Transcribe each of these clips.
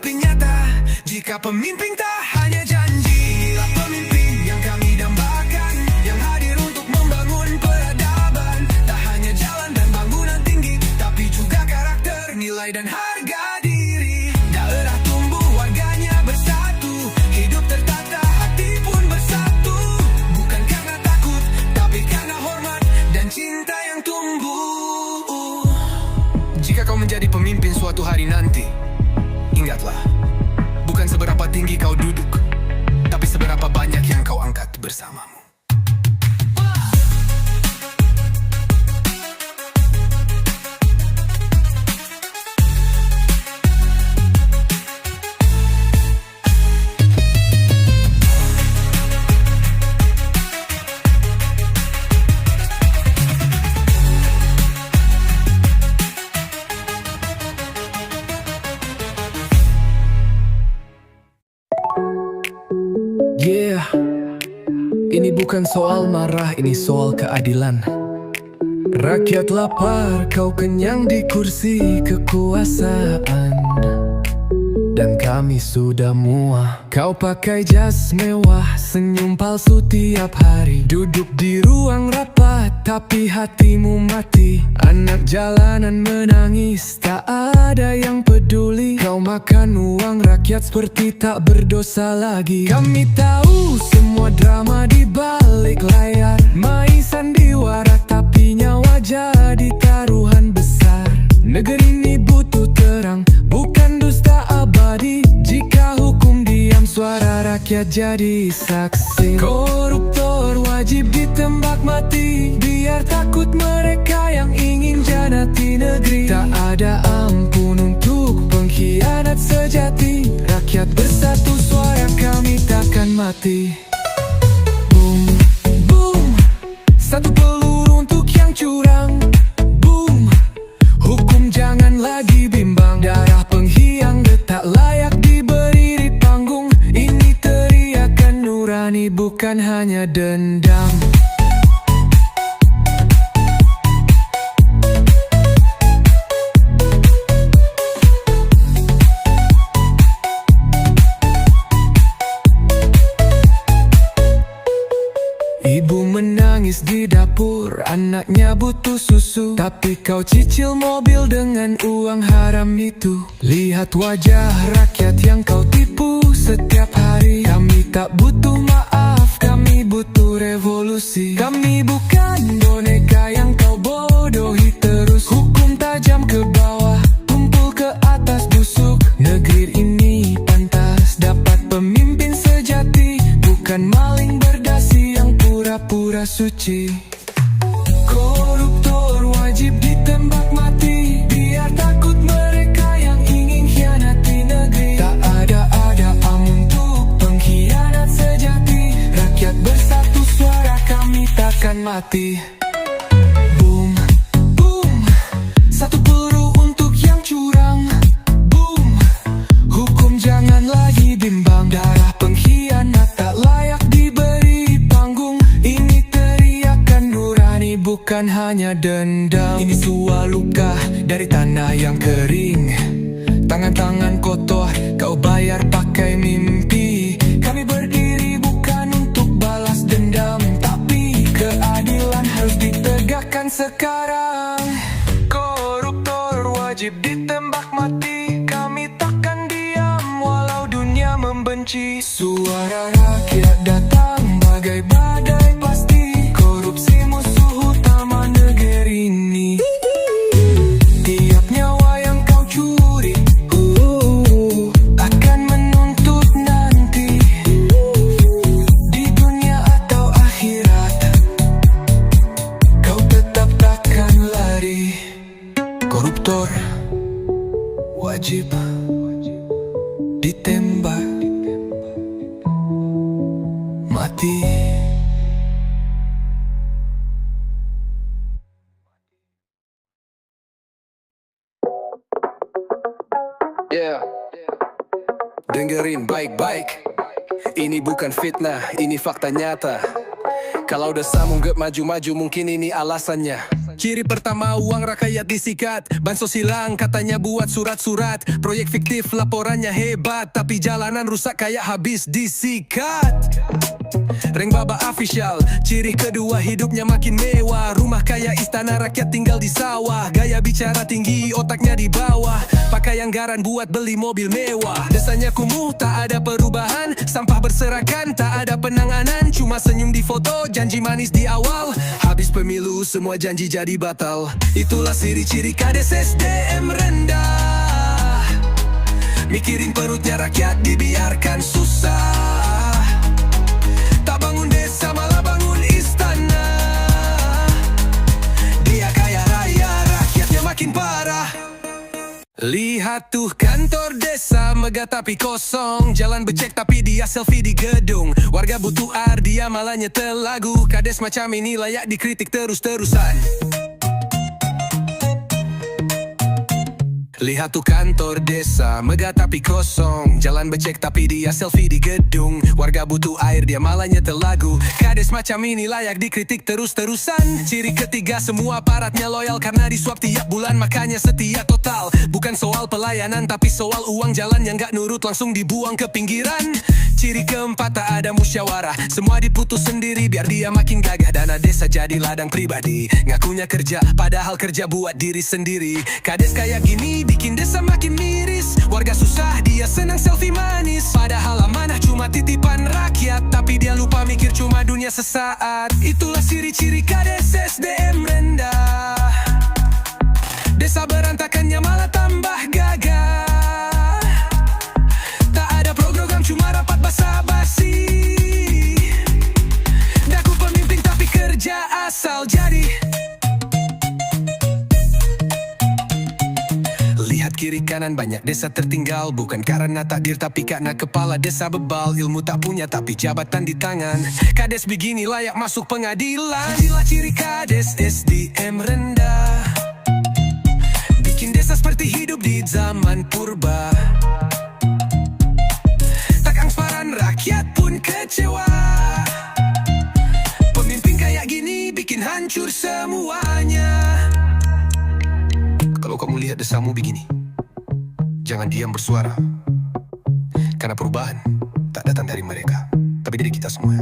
tapi nyata. Jika pemimpin tak hanya janji, inilah pemimpin yang kami dambakan, yang hadir untuk membangun peradaban. Tak hanya jalan dan bangunan tinggi, tapi juga karakter, nilai dan harga diri. Daerah tumbuh, warganya bersatu, hidup tertata, hati pun bersatu. Bukan karena takut, tapi karena hormat dan cinta yang tumbuh. Jika kau menjadi pemimpin suatu hari nanti, ingatlah, bukan seberapa tinggi kau duduk, tapi seberapa banyak yang kau angkat bersamamu. Yeah, ini bukan soal marah, ini soal keadilan. Rakyat lapar, kau kenyang di kursi kekuasaan, dan kami sudah muak. Kau pakai jas mewah, senyum palsu tiap hari, duduk di ruang rapat, tapi hatimu mati. Anak jalanan menangis, tak ada yang peduli. Kau makan uang rakyat seperti tak berdosa lagi. Kami tahu semua drama di balik layar, main sandiwara tapi nyawa jadi taruhan besar. Negeri ini butuh terang, bukan dusta abadi. Jika hukum diam, suara rakyat jadi saksi. Koruptor wajib ditembak mati, biar takut mereka yang ingin janati negeri. Tak ada ampun untuk pengkhianat sejati. Rakyat bersatu, suara kami takkan mati. Boom, boom, satu peluru untuk yang curang. Boom, hukum jangan lagi bimbang. Darah pengkhianat tak layak diberi di panggung. Ini teriakan nurani, bukan hanya dendam. Ibu menangis di dapur, anaknya butuh susu, tapi kau cicil mobil dengan uang haram itu. Lihat wajah rakyat yang kau tipu setiap hari. Kami tak butuh maaf, kami butuh revolusi. Kami bukan boneka yang kau bodohi terus. Hukum tajam ke bawah, tumpul ke atas busuk. Negeri ini pantas dapat pemimpin sejati, bukan maling berdasi yang pura-pura suci. Koruptor wajib ditembak mati, biar takut mereka yang ingin khianati negeri. Tak ada amun untuk pengkhianat sejati. Rakyat bersatu, suara kami takkan mati. Boom, boom, satu peluru untuk yang curang. Boom, hukum jangan lagi bimbang. Darah pengkhianat tak layak diberi panggung. Ini teriakan nurani, bukan hanya dendam. Ini suah luka dari tanah yang kering. Tangan-tangan kotor kau bayar pakai mimpi. Kami berdiri bukan untuk balas dendam, tapi keadilan harus ditegakkan sekarang. Koruptor wajib ditembak mati, kami takkan diam walau dunia membenci. Suara rakyat datang bagai badai pasti. Korupsi musuh utama negeri ini. Tiap nyawa yang kau curi akan menuntut nanti, di dunia atau akhirat. Kau tetap takkan lari. Koruptor wajib ditembak mati. Yeah. Dengerin baik-baik, ini bukan fitnah, ini fakta nyata. Kalau udah sambung gak maju-maju, mungkin ini alasannya. Ciri pertama, uang rakyat disikat. Bansos hilang, katanya buat surat-surat. Proyek fiktif, laporannya hebat, tapi jalanan rusak kayak habis disikat. Reng Baba official. Ciri kedua, hidupnya makin mewah. Rumah kaya, istana rakyat, tinggal di sawah. Gaya bicara tinggi, otaknya di bawah. Pakai anggaran buat beli mobil mewah. Desanya kumuh, tak ada perubahan. Sampah berserakan, tak ada penanganan. Cuma senyum di foto, janji manis di awal. Habis pemilu, semua janji jadi batal. Itulah ciri-ciri kades SDM rendah. Mikirin perutnya rakyat, dibiarkan susah. Tak bangun desa, malah bangun istana. Dia kaya raya, rakyatnya makin parah. Lihat tuh kantor desa, megah tapi kosong. Jalan becek tapi dia selfie di gedung. Warga butuh air, dia malah nyetel lagu. Kades macam ini layak dikritik terus-terusan. Lihat tuh kantor desa, megah tapi kosong. Jalan becek tapi dia selfie di gedung. Warga butuh air, dia malah nyetel lagu. Kades macam ini layak dikritik terus-terusan. Ciri ketiga, semua aparatnya loyal karena disuap tiap bulan, makanya setia total. Bukan soal pelayanan tapi soal uang jalan yang gak nurut, langsung dibuang ke pinggiran. Ciri keempat, tak ada musyawarah. Semua diputus sendiri biar dia makin gagah. Dana desa jadi ladang pribadi. Ngakunya kerja, padahal kerja buat diri sendiri. Kades kayak gini bikin desa makin miris. Warga susah, dia senang selfie manis. Padahal amanah cuma titipan rakyat, tapi dia lupa mikir cuma dunia sesaat. Itulah ciri-ciri kades SDM rendah. Desa berantakannya malah tambah gagah. Tak ada program, cuma rapat basa-basi. Daku pemimpin tapi kerja asal jadi. Lihat kiri kanan, banyak desa tertinggal. Bukan karena takdir tapi karena kepala desa bebal. Ilmu tak punya tapi jabatan di tangan. Kades begini layak masuk pengadilan. Inilah ciri kades SDM rendah. Bikin desa seperti hidup di zaman purba. Tak transparan, rakyat pun kecewa. Pemimpin kayak gini bikin hancur semuanya. Kalau kamu lihat desamu begini, jangan diam bersuara. Karena perubahan tak datang dari mereka, tapi dari kita semua.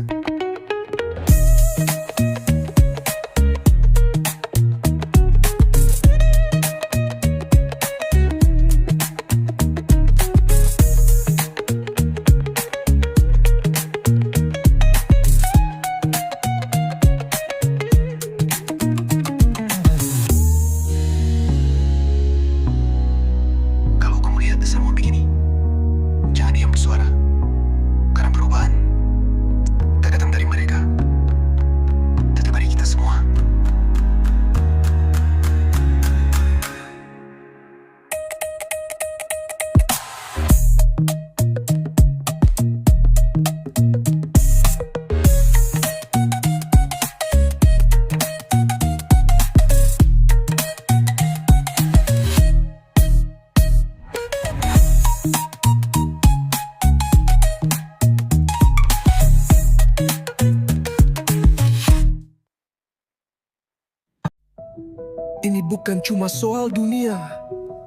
Ini bukan cuma soal dunia,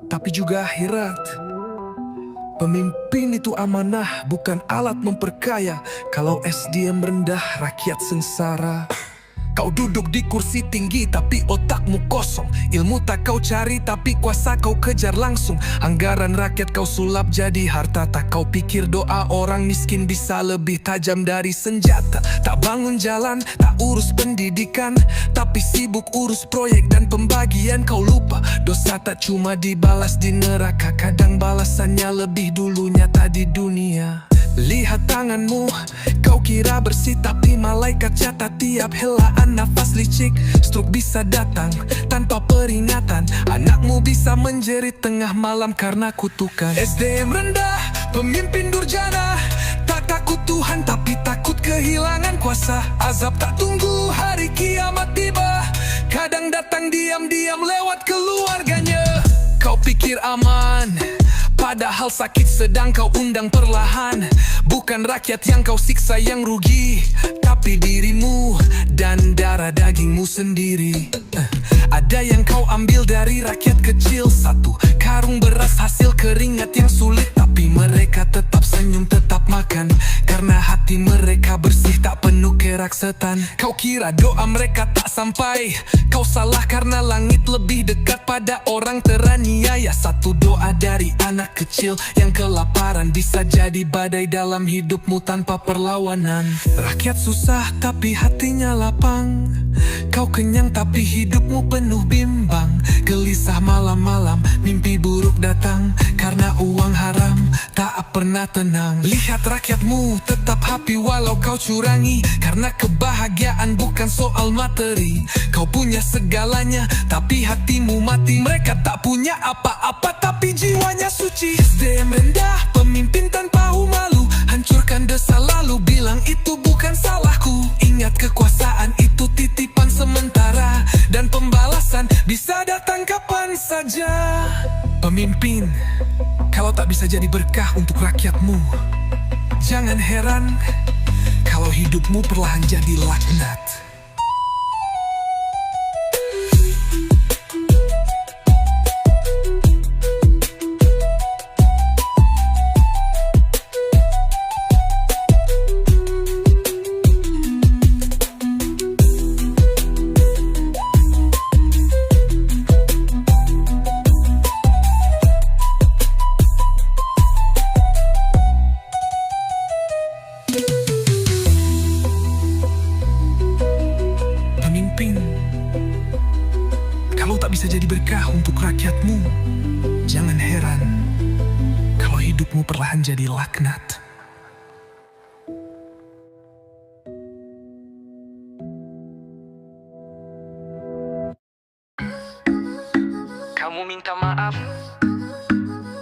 tapi juga akhirat. Pemimpin itu amanah, bukan alat memperkaya. Kalau SDM rendah, rakyat sengsara. Kau duduk di kursi tinggi tapi otakmu kosong. Ilmu tak kau cari tapi kuasa kau kejar langsung. Anggaran rakyat kau sulap jadi harta. Tak kau pikir doa orang miskin bisa lebih tajam dari senjata. Tak bangun jalan, tak urus pendidikan, tapi sibuk urus proyek dan pembagian. Kau lupa dosa tak cuma dibalas di neraka. Kadang balasannya lebih dulu nyata di dunia. Lihat tanganmu, kau kira bersih tapi malaikat catat tiap helaan nafas licik. Stroke bisa datang tanpa peringatan. Anakmu bisa menjerit tengah malam karena kutukan. SDM rendah, pemimpin durjana. Tak takut Tuhan tapi takut kehilangan kuasa. Azab tak tunggu hari kiamat tiba. Kadang datang diam-diam lewat keluarganya. Kau pikir aman, Padahal sakit sedang kau undang perlahan. Bukan rakyat yang kau siksa yang rugi, tapi dirimu dan darah dagingmu sendiri. Ada yang kau ambil dari rakyat kecil, satu karung beras hasil keringat yang sulit, tapi mereka tetap senyum, tetap makan, karena hati mereka bersih, tak penuh kerak setan. Kau kira doa mereka tak sampai? Kau salah, karena langit lebih dekat pada orang teraniaya. Satu doa dari anak kecil yang kelaparan bisa jadi badai dalam hidupmu tanpa perlawanan. Rakyat susah tapi hatinya lapang, kau kenyang tapi hidupmu penuh bimbang. Gelisah malam-malam, mimpi buruk datang, karena uang haram tak pernah tenang. Lihat rakyatmu tetap happy walau kau curangi, karena kebahagiaan bukan soal materi. Kau punya segalanya tapi hatimu mati. Mereka tak punya apa-apa tapi jiwanya suci. SDM rendah, pemimpin tanpa malu, hancurkan desa lalu bilang itu bukan salahku. Ingat kekuasaan itu titipan sementara, dan pembalasan bisa datang kapan saja. Pemimpin, kalau tak bisa jadi berkah untuk rakyatmu, jangan heran kalau hidupmu perlahan jadi laknat. Kalau tak bisa jadi berkah untuk rakyatmu, jangan heran kalau hidupmu perlahan jadi laknat. Kamu minta maaf,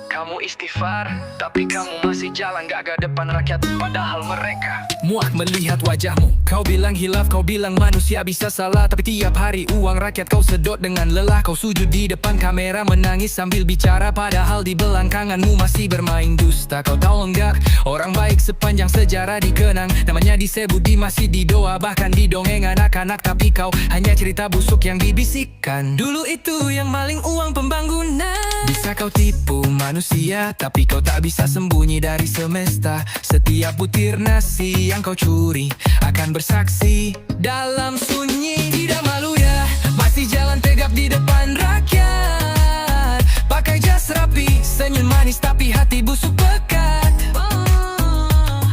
kamu istighfar, tapi kamu masih jalan gak ke depan rakyat, padahal mereka Muak melihat wajahmu, kau bilang hilaf, kau bilang manusia bisa salah, tapi tiap hari uang rakyat kau sedot dengan lelah. Kau sujud di depan kamera menangis sambil bicara, padahal di belakangmu masih bermain dusta. Kau tahu enggak, orang baik sepanjang sejarah dikenang, namanya disebut, masih didoa, bahkan didongeng anak-anak, tapi kau hanya cerita busuk yang dibisikkan. Dulu itu yang maling uang pembangunan. Bisa kau tipu manusia, tapi kau tak bisa sembunyi dari semesta. Setiap butir nasi yang kau curi akan bersaksi dalam sunyi. Tidak malu ya, masih jalan tegap di depan rakyat, pakai jas rapi, senyum manis tapi hati busuk pekat.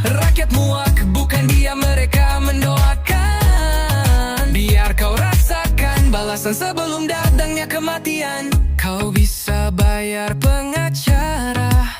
Rakyat muak, bukan dia, mereka mendoakan. Biar kau rasakan balasan sebelum datangnya kematian. Kau bisa bayar pengacara,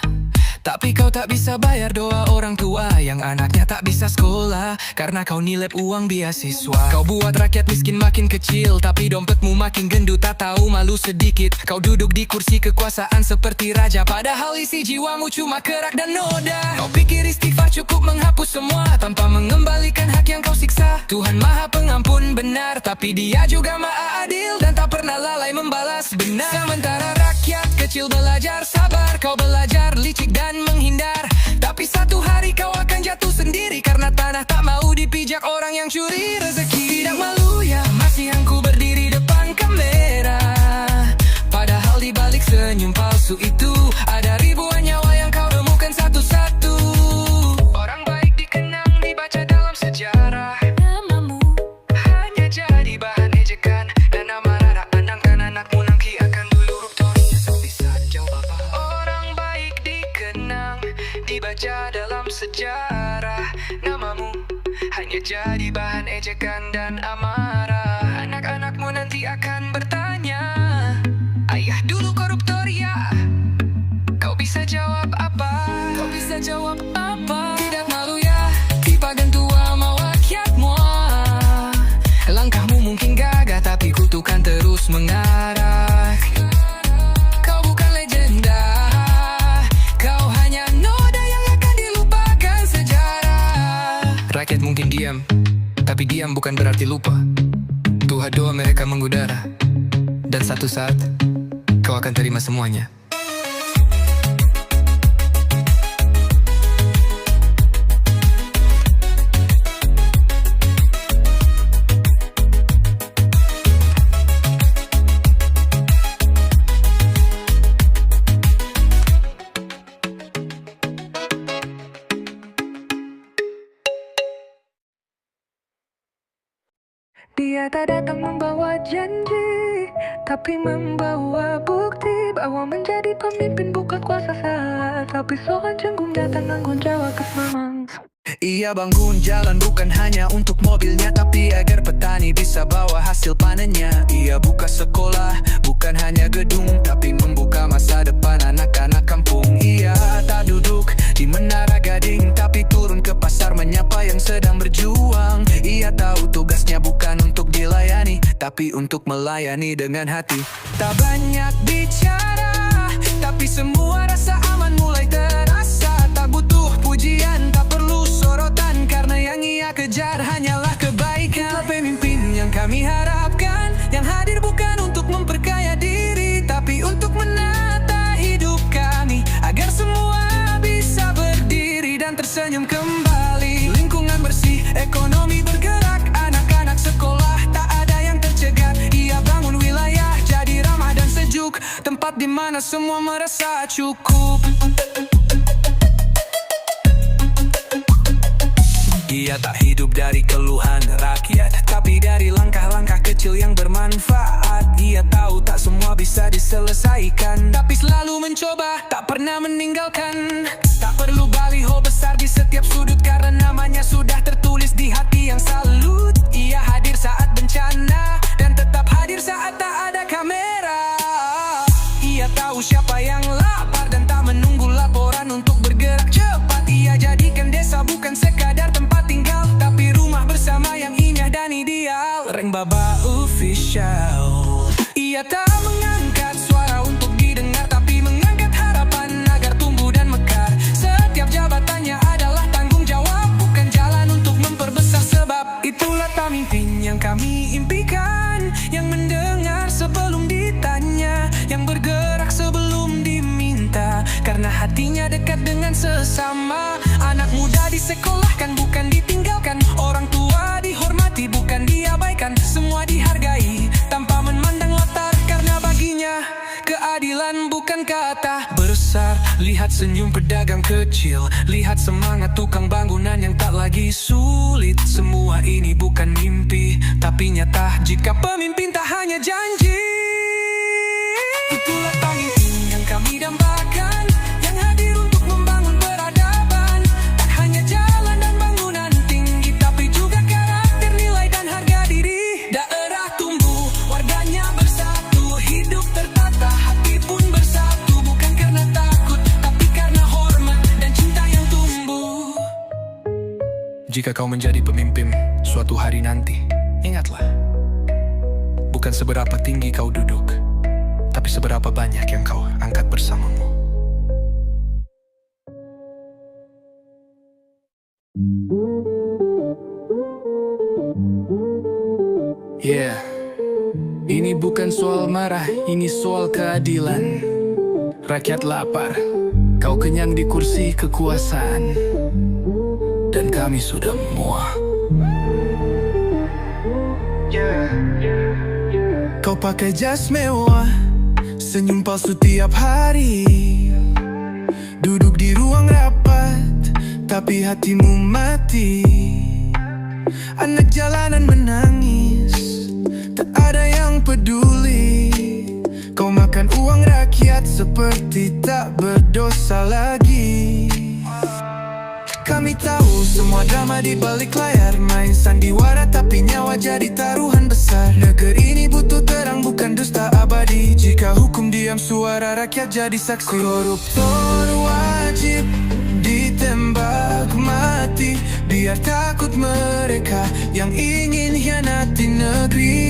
tapi kau tak bisa bayar doa orang tua yang anaknya tak bisa sekolah, karena kau nilep uang beasiswa. Kau buat rakyat miskin makin kecil, tapi dompetmu makin gendut, tak tahu malu sedikit. Kau duduk di kursi kekuasaan seperti raja, padahal isi jiwamu cuma kerak dan noda. Kau pikir istighfar cukup menghapus semua, tanpa mengembalikan hak yang kau siksa. Tuhan Maha Pengampun benar, tapi Dia juga Maha Adil, dan tak pernah lalai membalas benar. Sementara rakyat kecil belajar sabar, kau belajar licik dan menghindar, tapi satu hari kau akan jatuh sendiri, karena tanah tak mau dipijak orang yang curi rezeki. Tidak malu ya, masih aku berdiri depan kamera, padahal di balik senyum palsu itu ada ribuan nyawa yang kau remukan satu-satu. Orang baik dikenang, dibaca dalam sejarah, namamu hanya jadi bahan ejekan, dan amarah anak-anakmu nanti akan koruptornya seperti Sanjau Baba. Orang baik dikenang, dibaca dalam sejarah, namamu hanya jadi bahan ejekan dan amarah. Anak-anakmu nanti akan bertanya, ayah dulu koruptor ya? Kau bisa jawab apa? Kau bisa jawab apa? Tidak malu ya, dipagan tua mau rakyat muak. Langkahmu mungkin gagah, tapi kutukan terus mengarah. Kau bukan legenda, kau hanya noda yang akan dilupakan sejarah. Rakyat mungkin diam, tapi diam bukan berarti lupa. Tuhan doa mereka mengudara, dan satu saat kau akan terima semuanya. Dia tak datang membawa janji, tapi membawa bukti bahwa menjadi pemimpin bukan kuasa saat, tapi seorang canggung datang tanggung jawab kesemang. Ia bangun jalan bukan hanya untuk mobilnya, tapi agar petani bisa bawa hasil panennya. Ia buka sekolah, bukan hanya gedung, tapi membuka masa depan anak-anak kampung. Ia tak duduk di Menara Gading, tapi turun ke pasar menyapa yang sedang berjuang. Ia tahu tugasnya bukan untuk dilayani, tapi untuk melayani dengan hati. Tak banyak bicara, tapi semua rasa aman mulai terasa. Tak butuh pujian, tak perlu sorotan, karena yang ia kejar hanyalah kebaikan. Itulah pemimpin yang kami harapkan, yang hadir bukan untuk memperkaya diri, tapi untuk menata hidup kami, agar semua bisa berdiri dan tersenyum kembali. Lingkungan bersih, ekonomi bergerak, anak-anak sekolah tak ada yang tercegat. Ia bangun wilayah jadi ramah dan sejuk, tempat di mana semua merasa cukup. Ia tak hidup dari keluhan rakyat, tapi dari langkah-langkah kecil yang bermanfaat. Ia tahu tak semua bisa diselesaikan, tapi selalu mencoba, tak pernah meninggalkan. Tak perlu baliho besar di setiap sudut, karena namanya sudah tertulis di hati yang salut. Ia hadir saat bencana, dan tetap hadir saat tak ada kamera. Ia tahu siapa yang lapar, dan tak menunggu laporan untuk bergerak cepat. Ia jadikan desa bukan sekadar tempat tinggal, tapi rumah bersama yang indah dan ideal. Reng Baba Official. Ia tak mengangkat suara untuk didengar, tapi mengangkat harapan agar tumbuh dan mekar. Setiap jabatannya adalah tanggung jawab, bukan jalan untuk memperbesar sebab. Itulah pemimpin yang kami impikan, yang mendengar sebelum ditanya, yang bergerak sebelum diminta, karena hatinya dekat dengan sesama. Anak muda disekolahkan bukan ditinggalkan, orang tua dihormati bukan diabaikan. Semua dihargai tanpa memandang latar, karena baginya keadilan bukan kata besar. Lihat senyum pedagang kecil, lihat semangat tukang bangunan yang tak lagi sulit. Semua ini bukan mimpi, tapi nyata jika pemimpin tak hanya janji. Itulah pemimpin yang kami dambakan, yang hadir untuk membangun peradaban. Tak hanya jalan dan bangunan tinggi, tapi juga karakter, nilai dan harga diri. Daerah tumbuh, warganya bersatu, hidup tertata, hati pun bersatu. Bukan karena takut, tapi karena hormat dan cinta yang tumbuh. Jika kau menjadi pemimpin suatu hari nanti, ingatlah, bukan seberapa tinggi kau duduk, tapi seberapa banyak yang kau angkat bersamamu. Ini bukan soal marah, ini soal keadilan. Rakyat lapar, kau kenyang di kursi kekuasaan, dan kami sudah muak. Kau pakai jas mewah, senyum palsu tiap hari, duduk di ruang rapat, tapi hatimu mati. Anak jalanan menangis, tak ada yang peduli. Kau makan uang rakyat seperti tak berdosa lagi. Kami tahu semua drama di balik layar, main sandiwara tapi nyawa jadi taruhan besar. Negeri ini butuh terang bukan dusta abadi. Jika hukum diam suara rakyat jadi saksi. Koruptor wajib ditembak mati, biar takut mereka yang ingin hianati negeri.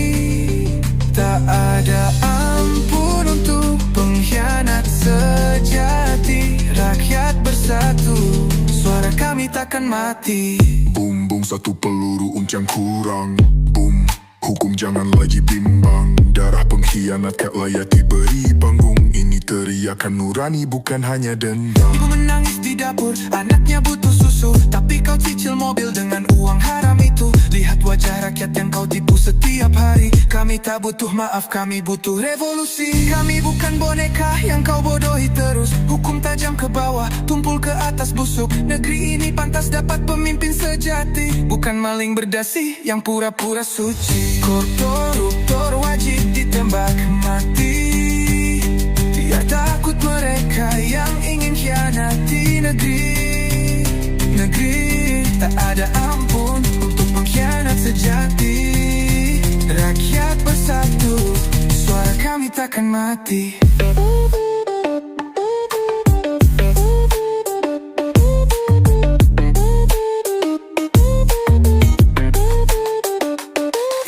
Tak ada ampun untuk pengkhianat sejati. Rakyat bersatu, suara kami takkan mati. Boom, boom, satu peluru uncang kurang. Boom, hukum jangan lagi bimbang. Darah pengkhianat tak layak diberi panggung. Ini teriakan nurani bukan hanya dendam. Ibu menangis di dapur, anaknya butuh susu, tapi kau cicil mobil dengan uang haram itu. Lihat wajah rakyat yang kau tipu setiap hari. Kami tak butuh maaf, kami butuh revolusi. Kami bukan boneka yang kau bodohi terus. Hukum tajam ke bawah, tumpul ke atas busuk. Negeri ini pantas dapat pemimpin sejati, bukan maling berdasi yang pura-pura suci. Koruptor wajib ditembak mati. Biar takut mereka yang ingin khianati negeri. Tak ada ampun untuk pengkhianat sejati. Rakyat bersatu, suara kami takkan mati.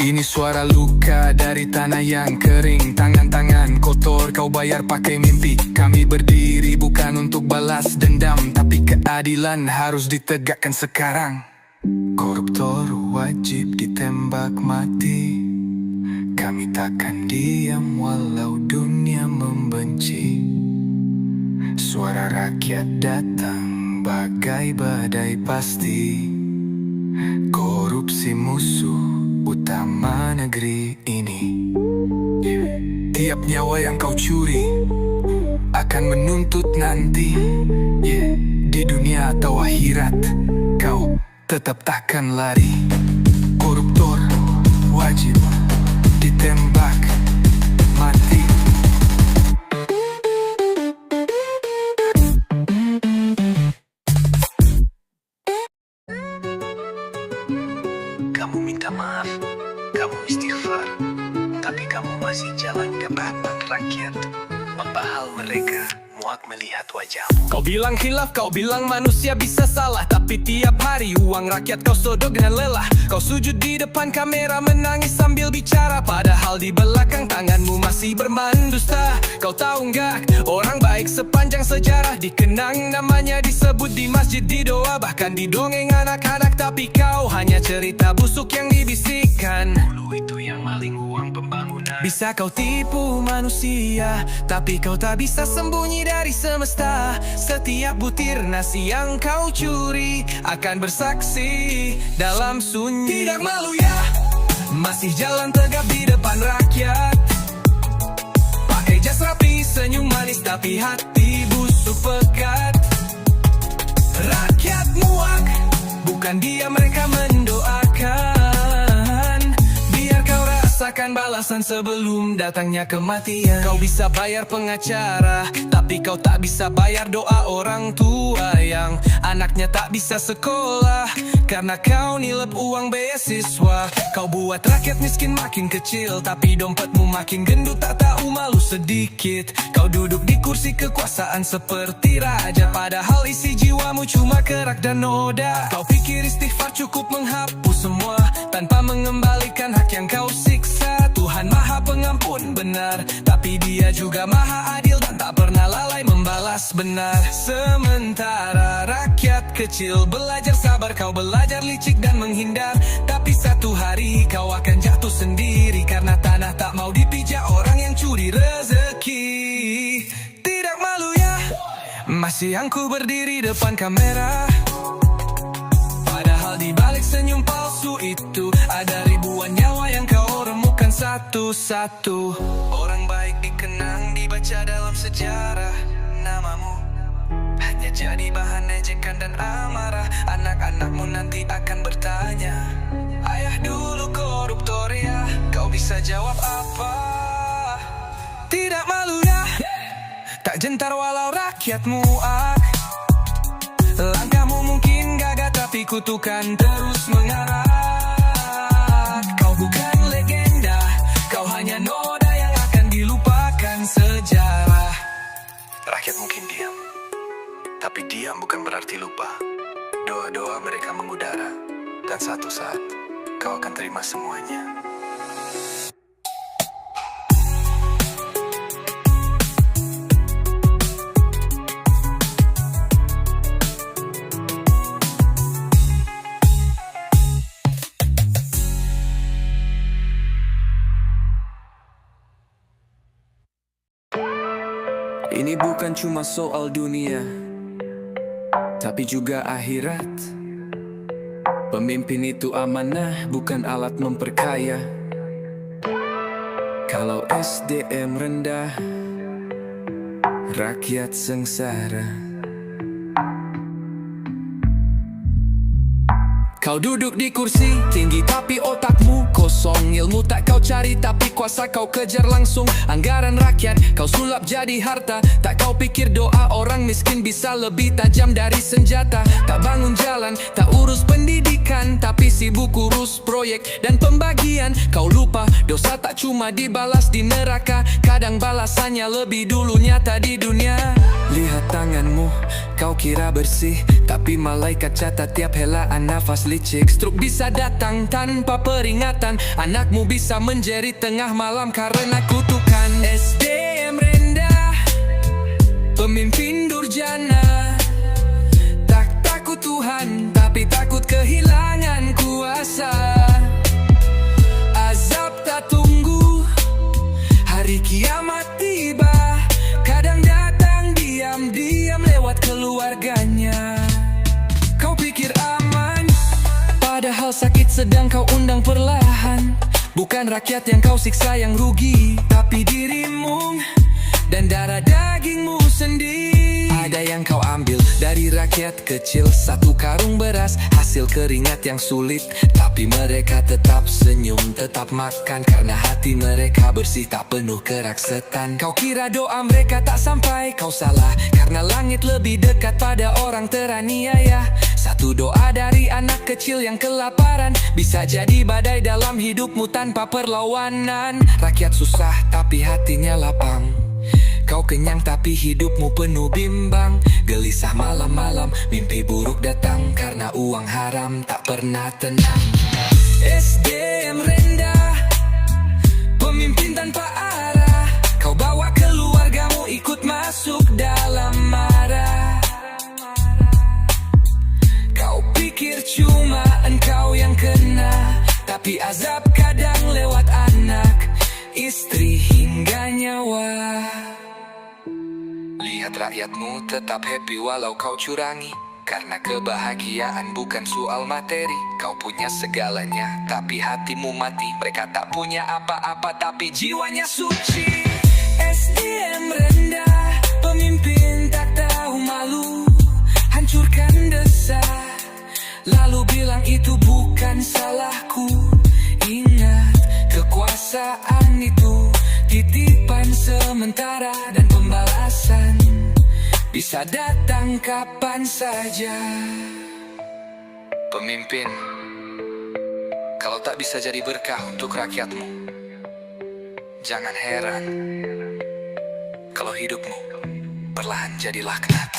Ini suara luka dari tanah yang kering. Tangan-tangan kotor kau bayar pakai mimpi. Kami berdiri bukan untuk balas dendam, tapi keadilan harus ditegakkan sekarang. Koruptor wajib ditembak mati. Kami takkan diam walau dunia membenci. Suara rakyat datang bagai badai pasti. Korupsi musuh utama negeri ini. Tiap nyawa yang kau curi akan menuntut nanti. Di dunia atau akhirat, kau tetap takkan lari. Koruptor wajib ditembak mati. Kamu minta maaf, kamu istighfar, tapi kamu masih jalan ke depan rakyat. Membahal mereka, muak melihat wajahmu. Kau bilang khilaf, kau bilang manusia bisa salah, tapi tiap hari uang rakyat kau sodok dengan lelah. Kau sujud di depan kamera menangis sambil bicara, padahal di belakang tanganmu masih bermandusta. Kau tahu nggak, orang baik sepanjang sejarah dikenang namanya, disebut di masjid, di doa, bahkan di dongeng anak-anak. Tapi kau hanya cerita busuk yang dibisikkan. Dulu itu yang maling uang pembangunan. Bisa kau tipu manusia, tapi kau tak bisa sembunyi dari semesta. Setiap butir nasi yang kau curi akan bersaksi dalam sunyi. Tidak malu ya, masih jalan tegap di depan rakyat. Pakai jas rapi, senyum manis, tapi hati busuk pekat. Rakyat muak, bukan dia mereka mendoakan. Biar kau rasakan balasan sebelum datangnya kematian. Kau bisa bayar pengacara, tapi kau tak bisa bayar doa orang tua yang anaknya tak bisa sekolah karena kau nilep uang beasiswa. Kau buat rakyat miskin makin kecil, tapi dompetmu makin gendut, tak tahu malu sedikit. Kau duduk di kursi kekuasaan seperti raja, padahal isi jiwamu cuma kerak dan noda. Kau pikir istighfar cukup menghapus semua tanpa mengembalikan hak yang kau siksa. Tuhan Maha Pengampun benar, tapi Dia juga Maha Adil dan tak pernah lalai membalas benar. Sementara rakyat kecil belajar sabar, kau belajar licik dan menghindar. Tapi satu hari kau akan jatuh sendiri karena tanah tak mau dipijak orang yang curi rezeki. Tidak malu ya, masih yang ku berdiri depan kamera, padahal di balik senyum palsu itu ada ribuan nyawa yang kau remukan satu-satu. Orang baik dikenang, dibaca dalam sejarah. Namamu hanya jadi bahan ejekan dan amarah. Anak-anakmu nanti akan bertanya, ayah dulu koruptor ya. Kau bisa jawab apa? Tidak malu ya, tak gentar walau rakyat muak. Langkahmu mungkin gagah, tapi kutukan terus mengarah. Kau bukan legenda, kau hanya noda yang akan dilupakan sejarah. Rakyat mungkin diam, tapi diam bukan berarti lupa. Doa-doa mereka mengudara, dan satu saat kau akan terima semuanya. Ini bukan cuma soal dunia, tapi juga akhirat. Pemimpin itu amanah, bukan alat memperkaya. Kalau SDM rendah, rakyat sengsara. Kau duduk di kursi tinggi tapi otakmu kosong. Ilmu tak kau cari tapi kuasa kau kejar langsung. Anggaran rakyat kau sulap jadi harta. Tak kau pikir doa orang miskin bisa lebih tajam dari senjata. Tak bangun jalan, tak urus pendidikan, tapi sibuk urus proyek dan pembagian. Kau lupa dosa tak cuma dibalas di neraka, kadang balasannya lebih dulu nyata di dunia. Lihat tanganmu, kau kira bersih, tapi malaikat catat tiap helaan nafas licik. Stroke bisa datang tanpa peringatan, anakmu bisa menjerit tengah malam karena kutukan. SDM rendah, pemimpin durjana. Tak takut Tuhan, tapi takut kehilangan kuasa. Azab tak tunggu, hari kiamat tiba. Kadang datang diam-diam lewat keluarganya. Kau pikir aman, padahal sakit sedang kau undang perlahan. Bukan rakyat yang kau siksa yang rugi, tapi dirimu dan darah dagingmu sendiri. Ada yang kau ambil dari rakyat kecil, satu karung beras, hasil keringat yang sulit. Tapi mereka tetap senyum, tetap makan, karena hati mereka bersih, tak penuh keraksetan. Kau kira doa mereka tak sampai, kau salah, karena langit lebih dekat pada orang teraniaya. Satu doa dari anak kecil yang kelaparan bisa jadi badai dalam hidupmu tanpa perlawanan. Rakyat susah tapi hatinya lapang, kau kenyang tapi hidupmu penuh bimbang. Gelisah malam-malam, mimpi buruk datang, karena uang haram tak pernah tenang. SDM rendah, pemimpin tanpa arah. Kau bawa keluargamu ikut masuk dalam marah. Kau pikir cuma engkau yang kena, tapi azab kadang lewat anak, istri hingga nyawa. Lihat rakyatmu tetap happy walau kau curangi, karena kebahagiaan bukan soal materi. Kau punya segalanya, tapi hatimu mati. Mereka tak punya apa-apa, tapi jiwanya suci. SDM rendah, pemimpin tak tahu malu, hancurkan desa, lalu bilang itu bukan salahku. Ingat, kekuasaan itu titipan sementara, dan pembalasan bisa datang kapan saja. Pemimpin, kalau tak bisa jadi berkah untuk rakyatmu, jangan heran kalau hidupmu perlahan jadi laknat.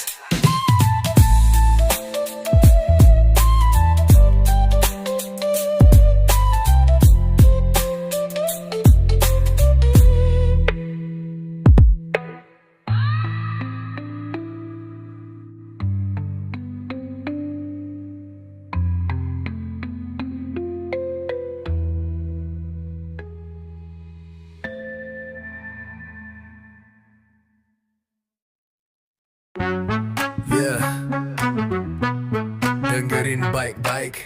Dengerin baik-baik,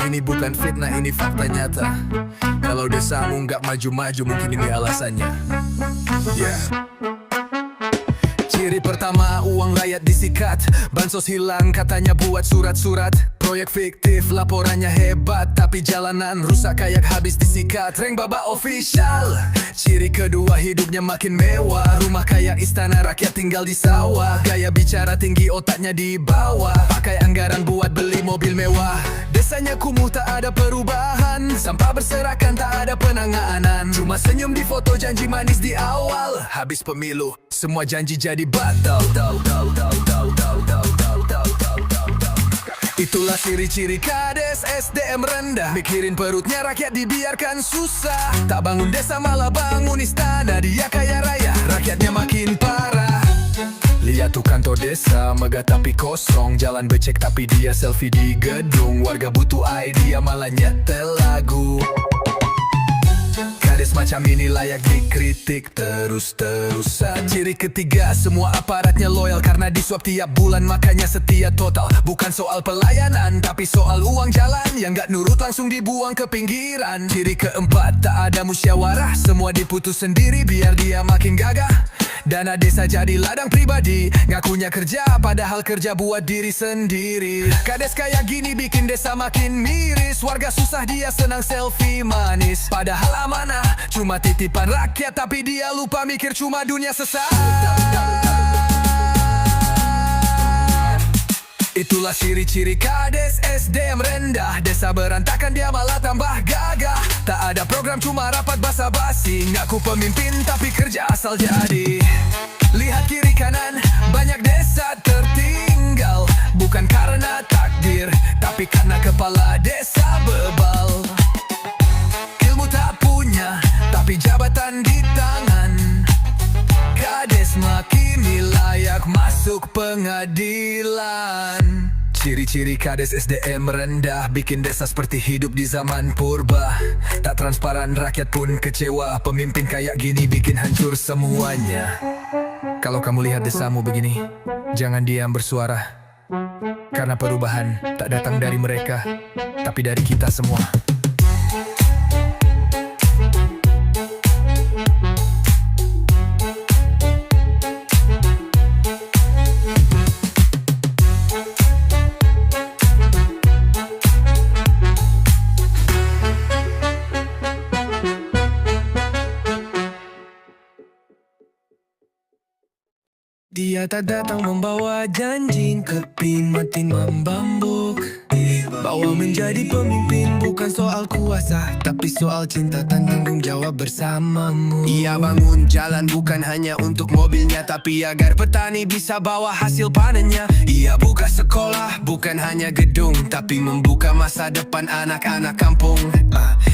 ini bukan fitnah, ini fakta nyata. Kalau desamu nggak maju-maju, mungkin ini alasannya. Ciri pertama, uang rakyat disikat, bansos hilang, katanya buat surat-surat. Proyek fiktif, laporannya hebat, tapi jalanan rusak kayak habis disikat. Reng Baba official. Ciri kedua, hidupnya makin mewah, rumah kayak istana, rakyat tinggal di sawah. Gaya bicara tinggi, otaknya di bawah, pakai anggaran buat beli mobil mewah. Desanya kumuh, tak ada perubahan, sampah berserakan, tak ada penanganan. Cuma senyum di foto, janji manis di awal, habis pemilu semua janji jadi batal. Itulah ciri-ciri kades SDM rendah, mikirin perutnya rakyat dibiarkan susah. Tak bangun desa malah bangun istana, dia kaya raya, rakyatnya makin parah. Lihat tuh kantor desa, megah tapi kosong, jalan becek tapi dia selfie di gedung. Warga butuh idea malah nyetel lagu. Kades macam ini layak dikritik terus-terusan. Ciri ketiga, semua aparatnya loyal karena disuap tiap bulan, makanya setia total. Bukan soal pelayanan, tapi soal uang jalan yang gak nurut langsung dibuang ke pinggiran. Ciri keempat, tak ada musyawarah, semua diputus sendiri biar dia makin gagah. Dana desa jadi ladang pribadi, ngakunya kerja padahal kerja buat diri sendiri. Kades kayak gini bikin desa makin miris, warga susah dia senang selfie manis. Padahal amanah cuma titipan rakyat, tapi dia lupa mikir cuma dunia sesaat. Itulah ciri-ciri Kades SDM rendah. Desa berantakan dia malah tambah gagah. Tak ada program cuma rapat basa-basi, ngaku pemimpin tapi kerja asal jadi. Lihat kiri kanan, banyak desa tertinggal. Bukan karena takdir, tapi karena kepala desa bebal. Ilmu tak punya, tapi jabatan di tangan. Kades makini layak masuk pengadilan. Ciri-ciri Kades SDM rendah bikin desa seperti hidup di zaman purba. Tak transparan, rakyat pun kecewa. Pemimpin kayak gini bikin hancur semuanya. Kalau kamu lihat desamu begini, jangan diam bersuara. Karena perubahan tak datang dari mereka, tapi dari kita semua. Dia tak datang membawa janji, keping mati membambuk. Bawa menjadi pemimpin bukan soal kuasa, tapi soal cinta dan tanggung jawab bersamamu. Ia bangun jalan bukan hanya untuk mobilnya, tapi agar petani bisa bawa hasil panennya. Ia buka sekolah bukan hanya gedung, tapi membuka masa depan anak-anak kampung.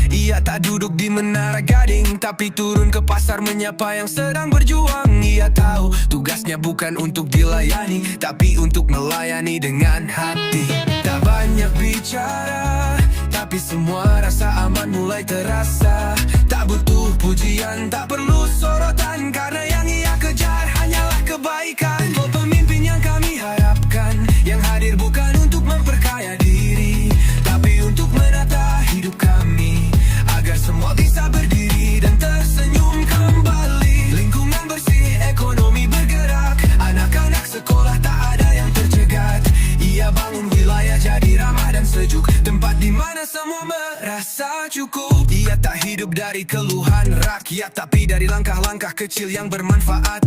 Ia tak duduk di Menara Gading, tapi turun ke pasar menyapa yang sedang berjuang. Ia tahu tugasnya bukan untuk dilayani, tapi untuk melayani dengan hati. Tak banyak bicara, tapi semua rasa aman mulai terasa. Tak butuh pujian, tak perlu sorotan, karena yang ia kejar hanyalah kebaikan. Oh, pemimpin yang kami harapkan, yang hadir bukan untuk memperkaya diri, tapi untuk menata hidup kami, agar semua bisa berdiri dan tersenyum kembali. Lingkungan bersih, ekonomi bergerak, anak-anak sekolah tak ada yang tercegat. Ia bangun wilayah jadi ramah dan sejuk, tempat di mana semua merasa cukup. Ia tak hidup dari keluhan rakyat, tapi dari langkah-langkah kecil yang bermanfaat.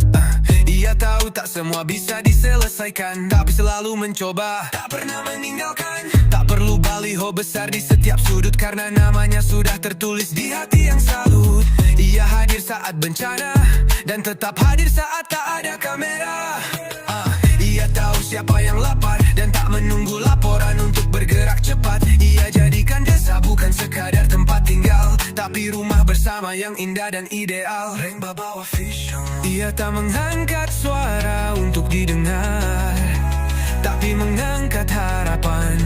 Ia tahu tak semua bisa diselesaikan, tapi selalu mencoba, tak pernah meninggalkan. Tak perlu baliho besar di setiap sudut, karena namanya sudah tertulis di hati yang salut. Ia hadir saat bencana, dan tetap hadir saat tak ada kamera. Ia tahu siapa yang lapar, dan tak menunggu laporan untuk bergerak cepat. Ia jadikan desa bukan sekadar tempat tinggal, tapi rumah bersama yang indah dan ideal. Ia tak mengangkat suara untuk didengar, tapi mengangkat harapan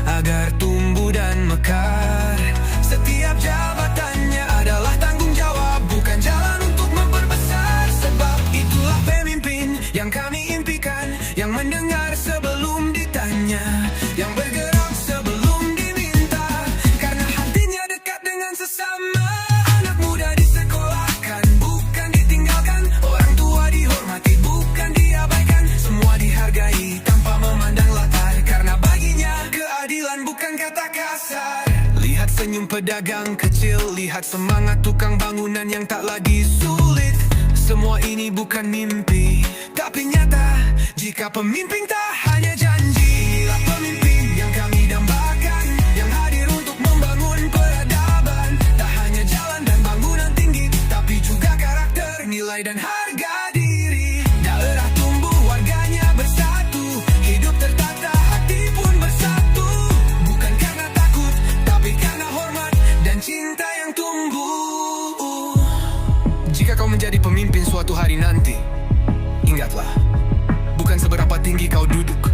agar tumbuh dan mekar. Setiap jabatannya adalah tanggung jawab, bukan jalan untuk memperbesar. Sebab itulah pemimpin yang kami impikan, yang mendengar sebelum ditanya, yang bergerak sebelum diminta, karena hatinya dekat dengan sesama. Anak muda disekolahkan, bukan ditinggalkan. Orang tua dihormati, bukan diabaikan. Semua dihargai tanpa memandang latar, karena baginya keadilan bukan kata kasar. Lihat senyum pedagang kecil, lihat semangat tukang bangunan yang tak lagi sulit. Semua ini bukan mimpi, tapi nyata. Jika pemimpin tak hanya janji, inilah pemimpin yang kami dambakan, yang hadir untuk membangun peradaban. Tak hanya jalan dan bangunan tinggi, tapi juga karakter, nilai dan harga diri. Daerah tumbuh, warganya bersatu, hidup tertata, hati pun bersatu. Bukan karena takut, tapi karena hormat dan cinta yang tumbuh. Jika kau menjadi pemimpin suatu hari nanti, ingatlah, bukan seberapa tinggi kau duduk,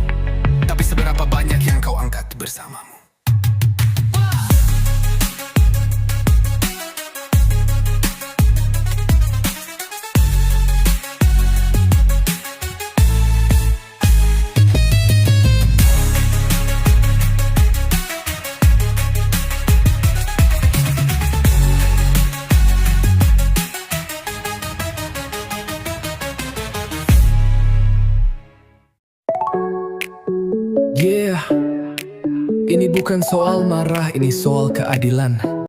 Yeah, ini bukan soal marah, ini soal keadilan.